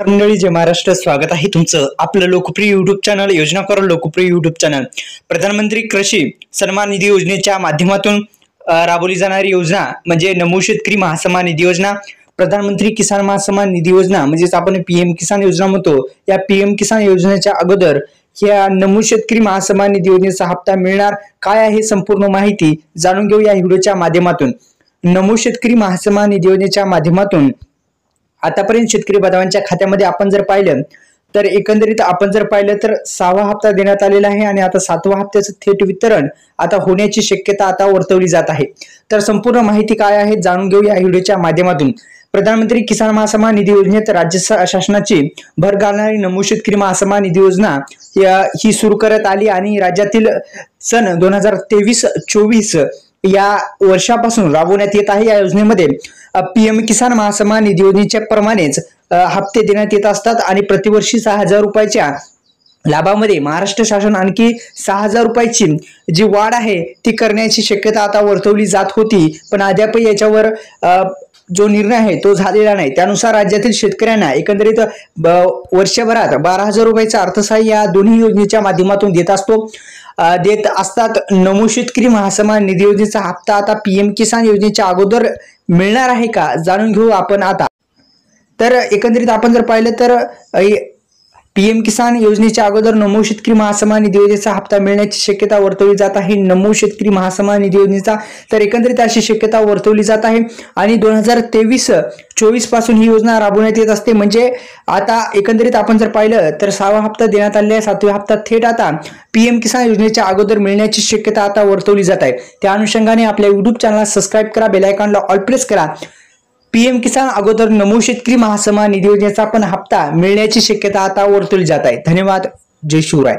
मंडळी, जय महाराष्ट्र. स्वागत आहे तुमचं आपलं लोकप्रिय युट्यूब चॅनल योजना करो लोकप्रिय युट्यूब चॅनल. प्रधानमंत्री कृषी सन्मान निधी योजनेच्या माध्यमातून राबवली जाणारी योजना म्हणजे नमो शेतकरी महासन्मान निधी योजना, प्रधानमंत्री किसान महासन्मान निधी योजना म्हणजेच आपण पीएम किसान योजना म्हणतो. या पीएम किसान योजनेच्या अगोदर या नमो शेतकरी महासन्मान निधी योजनेचा हप्ता मिळणार काय आहे संपूर्ण माहिती जाणून घेऊ या व्हिडिओच्या माध्यमातून. नमो शेतकरी महासन्मान निधी योजनेच्या माध्यमातून आतापर्यंत शेतकरी बांधवांच्या खात्यामध्ये आपण जर पाहिलं तर एकंदरीत आपण जर पाहिलं तर 6वा हप्ता देण्यात आलेला आहे आणि आता 7व्या हप्त्याचं थेट वितरण आता होण्याची शक्यता आता वर्तवली जात आहे. तर संपूर्ण माहिती काय आहे जाणून घेऊ या व्हिडिओच्या माध्यमातून. प्रधानमंत्री किसान महासन्मान निधी योजनेत राज्य शासनाची भर घालणारी नमो शेतकरी महासन्मान निधी योजना ही सुरू करण्यात आली आणि राज्यातील सन 2023-24 या वर्षापासून राबवण्यात येत आहे. या योजनेमध्ये पीएम किसान महासन्मान निधी योजनेच्या प्रमाणेच हप्ते देण्यात येत असतात आणि प्रतिवर्षी 6,000 रुपयाच्या लाभामध्ये महाराष्ट्र शासन आणखी 6,000 रुपयाची जी वाढ आहे ती करण्याची शक्यता आता वर्तवली जात होती, पण अद्याप याच्यावर जो निर्णय आहे तो झालेला नाही. त्यानुसार राज्यातील शेतकऱ्यांना एकंदरीत वर्षभरात 12,000 रुपयाचा अर्थसहाय्य या दोन्ही योजनेच्या माध्यमातून देत असतात. नमो शेतकरी महासन्मान निधी योजनेचा हप्ता आता पीएम किसान योजनेच्या अगोदर मिळणार आहे का जाणून घेऊ आपण आता. तर एकंदरीत आपण जर पाहिलं तर पीएम किसान योजनेच्या अगोदर नमो शेतकरी महासन्मान निधी योजनेचा हप्ता मिळण्याची शक्यता वर्तवली जात आहे. नमो शेतकरी महासन्मान निधी योजनेचा तर एकंदरीत अशी शक्यता वर्तवली जात आहे आणि 2023-24 पासून ही योजना राबवण्यात येत असते. म्हणजे आता एकंदरीत आपण जर पाहिलं तर 6वा हप्ता देण्यात आलेला आहे, 7व्या हप्ता थेट आता पीएम किसान योजनेच्या अगोदर मिळण्याची शक्यता आता वर्तवली जात आहे. त्या अनुषंगाने आपल्या युट्यूब चॅनलला सबस्क्राईब करा, बेल आयकॉनला ऑल प्रेस करा. पीएम किसान अगोदर नमो शेतकरी महासन्मान निधी योजनेचा पण हप्ता मिळण्याची शक्यता आता वर्तवली जात आहे. धन्यवाद. जय शिवराय.